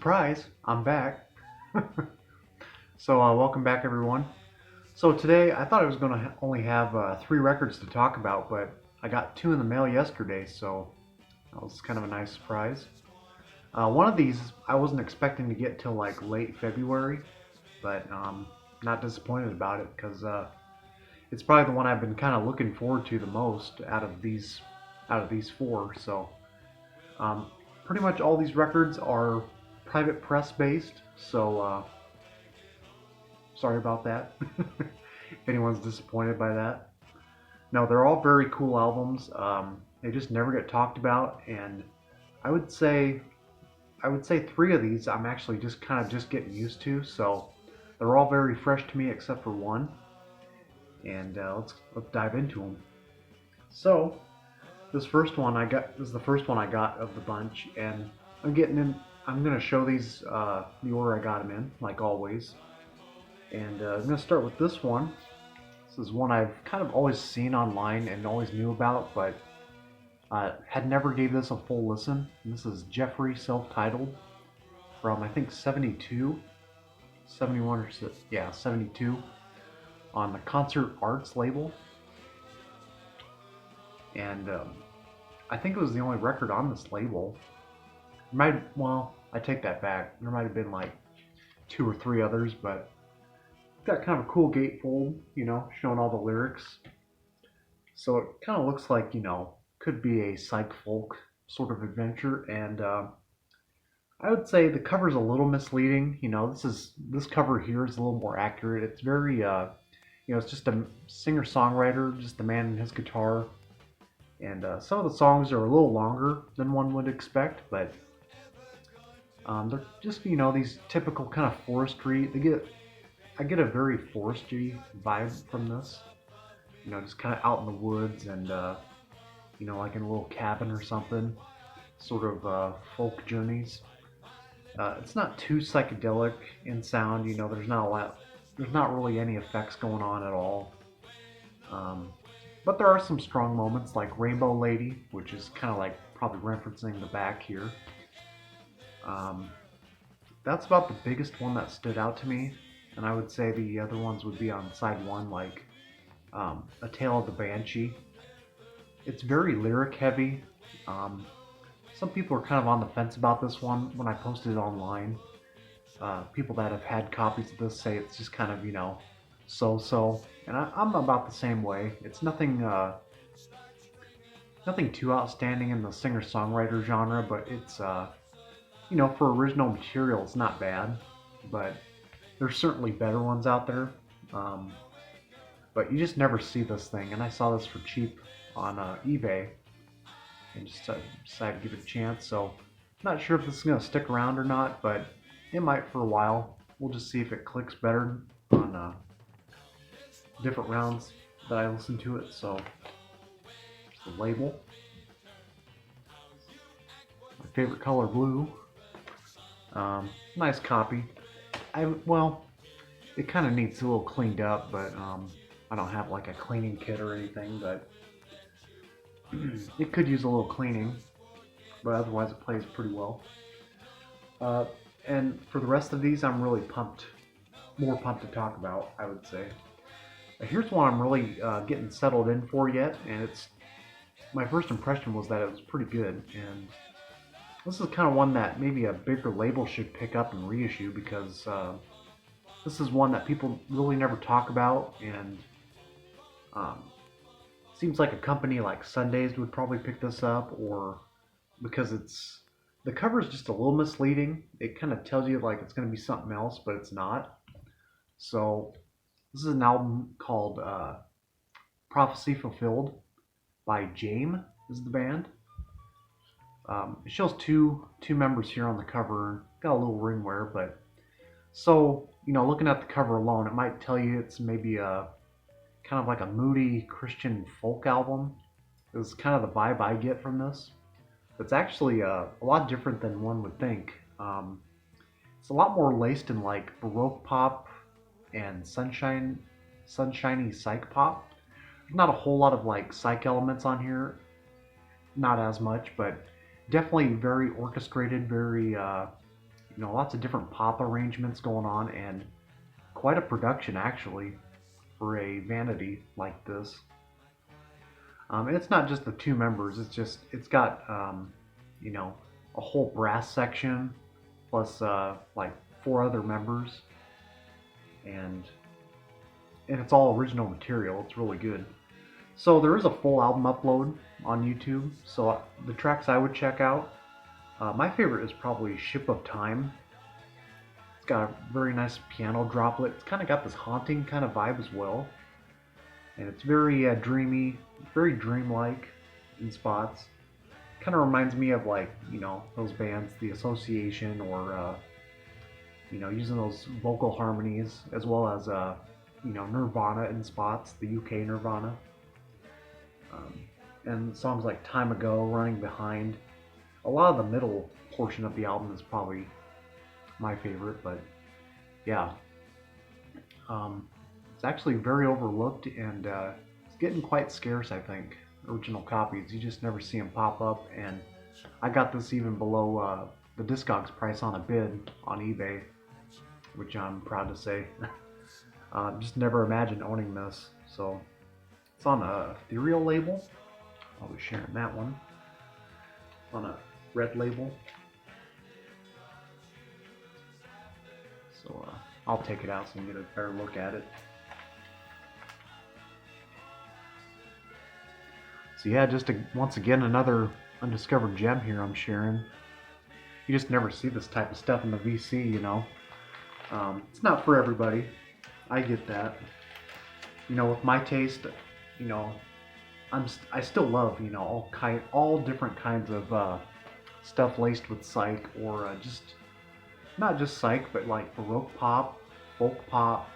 Surprise, I'm back. Welcome back, everyone. So, today I thought I was going to only have three records to talk about, but I got two in the mail yesterday, so that was kind of a nice surprise. One of these I wasn't expecting to get till like late February, but not disappointed about it because it's probably the one I've been kind of looking forward to the most out of these four. Um, Pretty much all these records are private press based, so sorry about that. If anyone's disappointed by that. No, they're all very cool albums. They just never get talked about, and I would say I would say three of these I'm actually just kind of just getting used to. So they're all very fresh to me except for one, and let's dive into them. So this is the first one I got of the bunch, and I'm getting in. I'm gonna show these the order I got them in, like always. And I'm gonna start with this one. This is one I've kind of always seen online and always knew about, but had never gave this a full listen. And this is Geoffrey, self-titled, from I think 72, 71 or yeah, 72, on the Concert Arts label. And I think it was the only record on this label. Well, I take that back. There might have been like two or three others, but it's got kind of a cool gatefold, showing all the lyrics. So it kind of looks like, could be a psych folk sort of adventure. And I would say the cover's a little misleading. This cover here is a little more accurate. It's very, it's just a singer songwriter, just the man and his guitar. And some of the songs are a little longer than one would expect, but they're just these typical kind of forestry. I get a very forestry vibe from this. Just kind of out in the woods and like in a little cabin or something. Sort of folk journeys. It's not too psychedelic in sound. There's not a lot. There's not really any effects going on at all. But there are some strong moments like Rainbow Lady, which is kind of like probably referencing the back here. Um, that's about the biggest one that stood out to me, and I would say the other ones would be on side one, like A Tale of the Banshee. It's very lyric heavy. Um, some people are kind of on the fence about this one when I posted it online. People that have had copies of this say it's just kind of, so-so. And I'm about the same way. It's nothing too outstanding in the singer-songwriter genre, but it's, for original material, it's not bad. But there's certainly better ones out there. Um, but you just never see this thing. And I saw this for cheap on eBay and just decided to give it a chance. So, not sure if this is going to stick around or not, but it might for a while. We'll just see if it clicks better on different rounds that I listen to it. So, the label. My favorite color, blue. Nice copy. Well, it kind of needs a little cleaned up, but I don't have like a cleaning kit or anything, but it could use a little cleaning, but otherwise it plays pretty well. Uh, and for the rest of these, I'm really more pumped to talk about, I would say. Here's one I'm really getting settled in for yet, and my first impression was that it was pretty good, and this is kind of one that maybe a bigger label should pick up and reissue because this is one that people really never talk about, and um, seems like a company like Sundays would probably pick this up, or because the cover is just a little misleading. It kind of tells you like it's going to be something else, but it's not. So this is an album called Prophecy Fulfilled by Jame is the band. It shows two members here on the cover. Got a little ring wear, but so looking at the cover alone, it might tell you it's maybe a kind of like a moody Christian folk album. It's kind of the vibe I get from this. It's actually a lot different than one would think. It's a lot more laced in like Baroque pop and sunshiny psych pop. There's not a whole lot of like psych elements on here, not as much, but definitely very orchestrated, very lots of different pop arrangements going on, and quite a production actually for a vanity like this. And it's not just the two members. It's got you know a whole brass section plus like four other members, and it's all original material. It's really good. So there is a full album upload on YouTube. So the tracks I would check out, my favorite is probably "Ship of Time." It's got a very nice piano droplet. It's kind of got this haunting kind of vibe as well, and it's very dreamy, very dreamlike in spots. Kind of reminds me of like those bands, The Association, or using those vocal harmonies as well as Nirvana in spots, the UK Nirvana, um, and songs like "Time Ago," "Running Behind." A lot of the middle portion of the album is probably my favorite, but yeah, um, it's actually very overlooked, and it's getting quite scarce. I think original copies, you just never see them pop up, and I got this even below the Discogs price on a bid on eBay, which I'm proud to say. Just never imagined owning this. So it's on a ethereal label. I'll be sharing that one. On a red label. So I'll take it out so you can get a better look at it. So yeah, once again another undiscovered gem here I'm sharing. You just never see this type of stuff in the VC. It's not for everybody. I get that. With my taste, you know, I still love all different kinds of stuff laced with psych, or just not just psych, but like baroque pop, folk pop.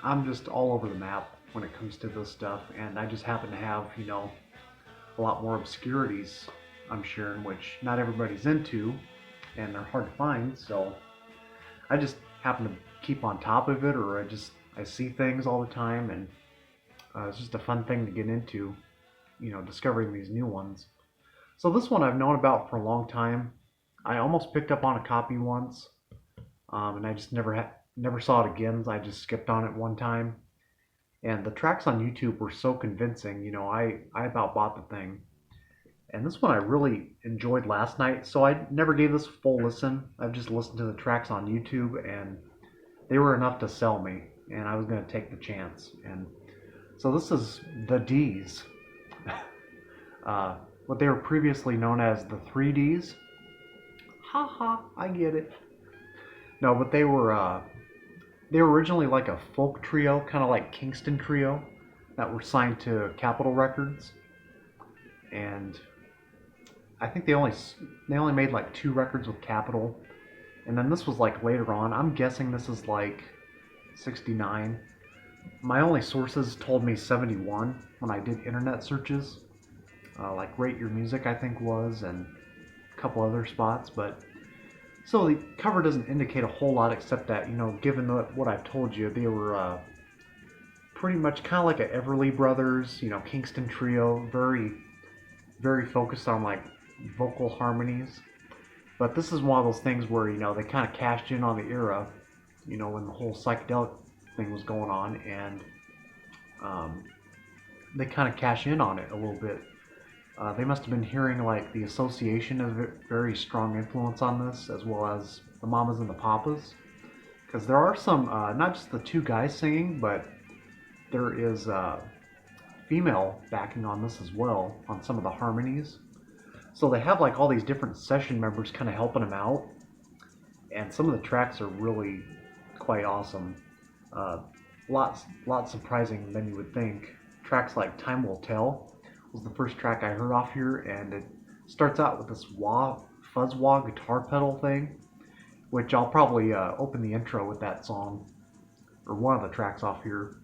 I'm just all over the map when it comes to this stuff, and I just happen to have a lot more obscurities I'm sharing, which not everybody's into, and they're hard to find. So I just happen to keep on top of it, or I see things all the time, and it's just a fun thing to get into, discovering these new ones. So this one I've known about for a long time. I almost picked up on a copy once, and I just never saw it again. I just skipped on it one time, and the tracks on YouTube were so convincing. I about bought the thing, and this one I really enjoyed last night. So I never gave this a full listen. I've just listened to the tracks on YouTube, and they were enough to sell me, and I was going to take the chance. And so this is the D's, what they were previously known as the 3Ds. Ha ha, I get it. No, but they were originally like a folk trio, kind of like Kingston Trio, that were signed to Capitol Records, and I think they only made like two records with Capitol, and then this was like later on. I'm guessing this is like '69. My only sources told me '71 when I did internet searches, like Rate Your Music I think was, and a couple other spots, but so the cover doesn't indicate a whole lot except that, given what I've told you, they were pretty much kind of like a Everly Brothers, Kingston Trio, very, very focused on like vocal harmonies. But this is one of those things where, they kind of cashed in on the era, when the whole psychedelic thing was going on, and um, they kind of cash in on it a little bit. They must have been hearing like the Association as a very strong influence on this, as well as the Mamas and the Papas, because there are some, not just the two guys singing, but there is female backing on this as well on some of the harmonies. So they have like all these different session members kind of helping them out, and some of the tracks are really quite awesome. Uh, lots surprising than you would think. Tracks like "Time Will Tell" was the first track I heard off here, and it starts out with this fuzz wah guitar pedal thing, which I'll probably open the intro with that song, or one of the tracks off here,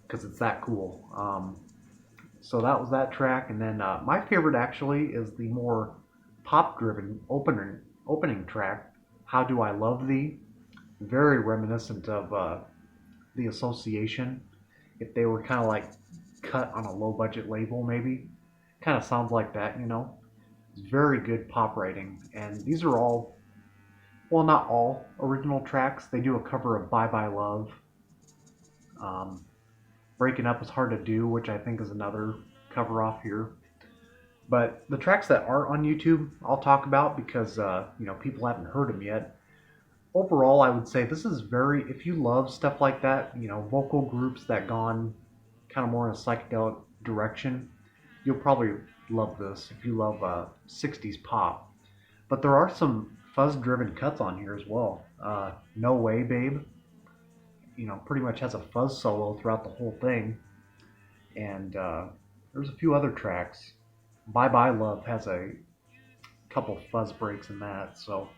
because it's that cool. So that was that track, and then my favorite actually is the more pop-driven opening track, "How Do I Love Thee," very reminiscent of the Association. If they were kind of like cut on a low-budget label, maybe, kind of sounds like that. It's very good pop writing, and these are all well, not all original tracks. They do a cover of Bye Bye Love. Um, Breaking Up is Hard to Do, which I think is another cover off here. But the tracks that aren't on YouTube, I'll talk about because people haven't heard them yet. Overall, I would say this is very, if you love stuff like that, vocal groups that gone kind of more in a psychedelic direction, you'll probably love this if you love 60s pop. But there are some fuzz-driven cuts on here as well. No Way, Babe, pretty much has a fuzz solo throughout the whole thing. And there's a few other tracks. Bye Bye Love has a couple fuzz breaks in that. So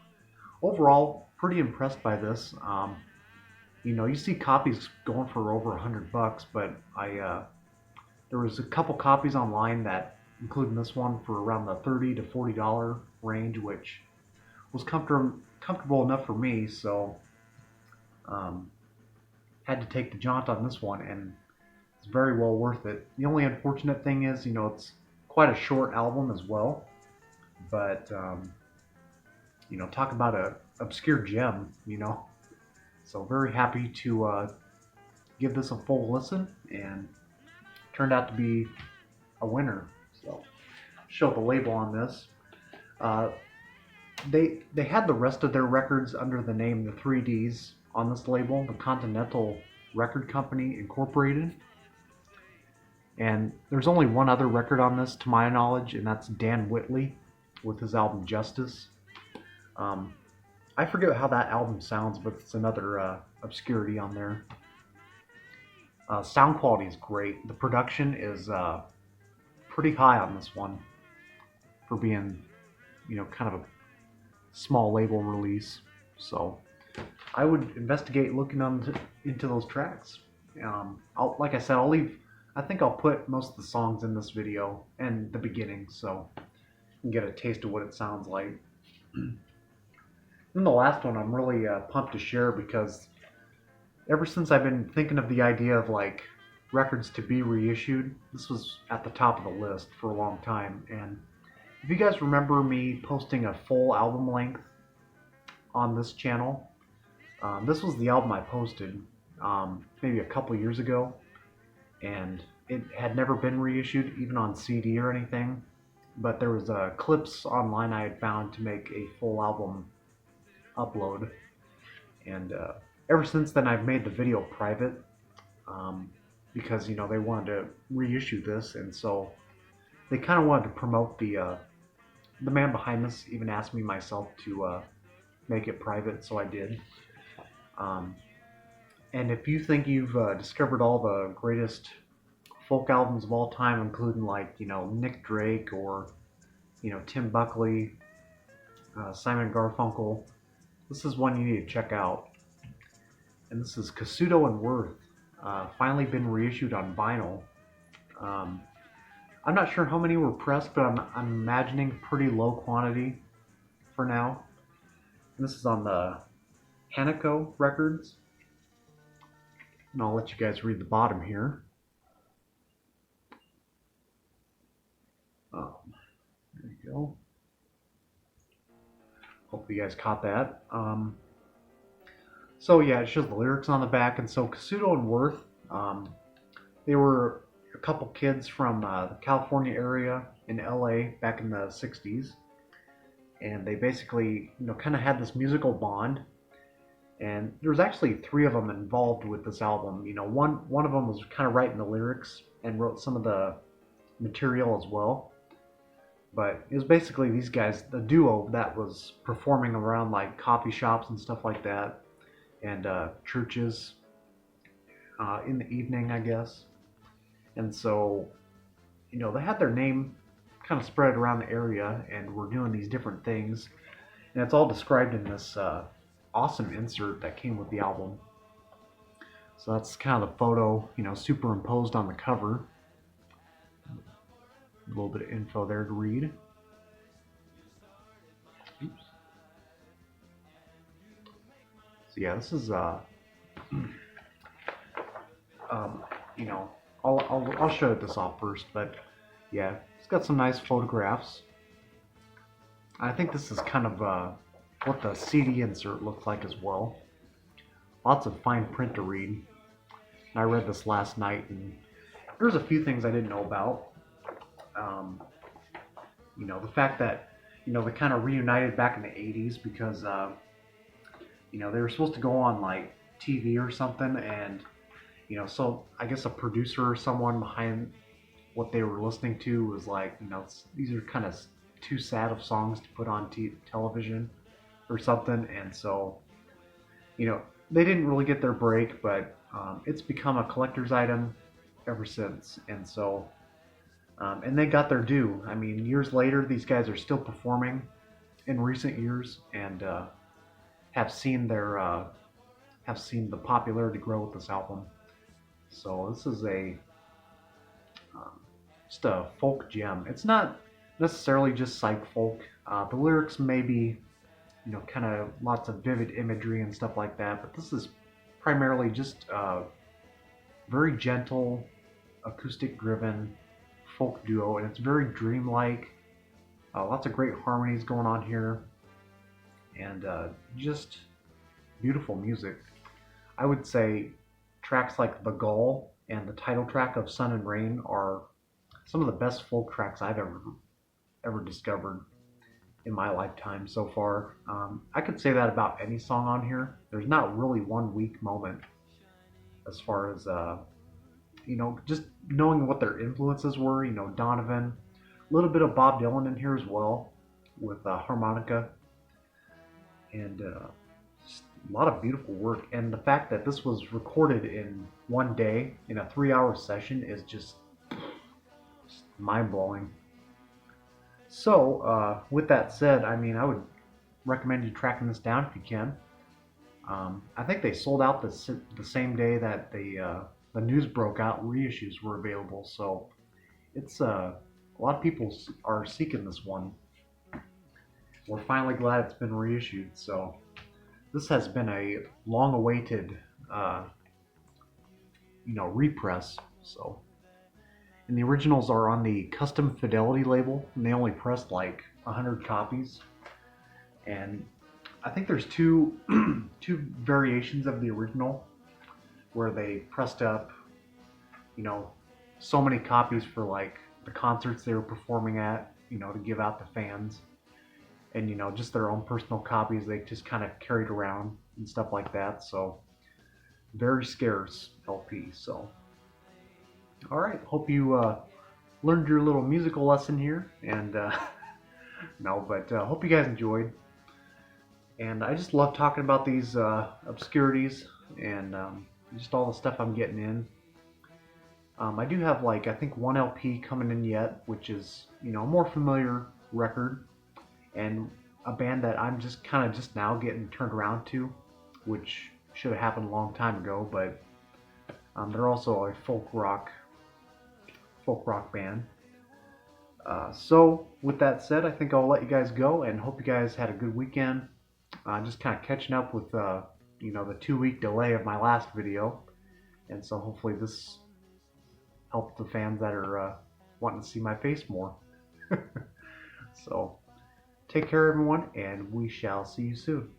overall, pretty impressed by this. You see copies going for over $100, but there was a couple copies online that, including this one, for around the $30 to $40 range, which was comfortable enough for me. So had to take the jaunt on this one, and it's very well worth it. The only unfortunate thing is, it's quite a short album as well, but talk about a obscure gem, So very happy to give this a full listen, and turned out to be a winner. So show the label on this. They had the rest of their records under the name the 3Ds on this label, the Continental Record Company Incorporated. And there's only one other record on this, to my knowledge, and that's Dan Whitley with his album Justice. I forget how that album sounds, but it's another obscurity on there. Sound quality is great. The production is pretty high on this one for being, kind of a small label release. So I would investigate looking into those tracks. Like I said, I think I'll put most of the songs in this video and the beginning, so you can get a taste of what it sounds like. And the last one I'm really pumped to share, because ever since I've been thinking of the idea of like records to be reissued, this was at the top of the list for a long time. And if you guys remember me posting a full album length on this channel, this was the album I posted maybe a couple years ago, and it had never been reissued even on CD or anything, but there was clips online I had found to make a full album upload. And ever since then I've made the video private, because they wanted to reissue this, and so they kind of wanted to promote the man behind this even asked me myself to make it private, so I did. And if you think you've discovered all the greatest folk albums of all time, including like Nick Drake or Tim Buckley, Simon Garfunkel, this is one you need to check out. And this is Kazuto and Worth, finally been reissued on vinyl. I'm not sure how many were pressed, but I'm imagining pretty low quantity for now. And this is on the Hanako Records. And I'll let you guys read the bottom here. There you go. Hopefully you guys caught that. So yeah, it shows the lyrics on the back. And so Kazuto and Worth, they were a couple kids from the California area in LA back in the 60s. And they basically, kind of had this musical bond. And there's actually 3 of them involved with this album. One of them was kind of writing the lyrics and wrote some of the material as well. But it was basically these guys, the duo that was performing around like coffee shops and stuff like that, and churches in the evening, I guess. And so, they had their name kind of spread around the area and were doing these different things. And it's all described in this awesome insert that came with the album. So that's kind of the photo, superimposed on the cover. A little bit of info there to read. Oops. So yeah, this is I'll show this off first, but yeah, it's got some nice photographs. I think this is kind of what the CD insert looked like as well. Lots of fine print to read. And I read this last night, and there's a few things I didn't know about. Um, the fact that they kind of reunited back in the '80s because they were supposed to go on like TV or something, and so I guess a producer or someone behind what they were listening to was like, these are kind of too sad of songs to put on television or something, and so you know they didn't really get their break, but it's become a collector's item ever since, and so and they got their due. I mean, years later, these guys are still performing in recent years, and have seen their have seen the popularity grow with this album. So this is a um, just a folk gem. It's not necessarily just psych folk. The lyrics may be, kind of lots of vivid imagery and stuff like that, but this is primarily just very gentle, acoustic-driven folk duo, and it's very dreamlike. Lots of great harmonies going on here, and just beautiful music. I would say tracks like The Gull and the title track of Sun and Rain are some of the best folk tracks I've ever discovered in my lifetime so far. I could say that about any song on here. There's not really one weak moment as far as just knowing what their influences were. Donovan, a little bit of Bob Dylan in here as well with harmonica, and just a lot of beautiful work. And the fact that this was recorded in one day in a 3-hour session is just mind blowing. So, with that said, I mean, I would recommend you tracking this down if you can. I think they sold out the same day that the news broke out. Reissues were available, so it's a lot of people are seeking this one. We're finally glad it's been reissued. So this has been a long-awaited, repress. So, and the originals are on the custom fidelity label, and they only pressed like 100 copies. And I think there's two two variations of the original where they pressed up, so many copies for like the concerts they were performing at, to give out to fans, and just their own personal copies they just kind of carried around and stuff like that. So very scarce LP. So all right, hope you learned your little musical lesson here, and no, but hope you guys enjoyed. And I just love talking about these obscurities and just all the stuff I'm getting in. I do have like I think one LP coming in yet, which is a more familiar record, and a band that I'm just kind of just now getting turned around to, which should have happened a long time ago. But they're also a folk rock band. So with that said, I think I'll let you guys go and hope you guys had a good weekend. Just kind of catching up with the 2-week delay of my last video, and so hopefully this helped the fans that are wanting to see my face more. So take care everyone, and we shall see you soon.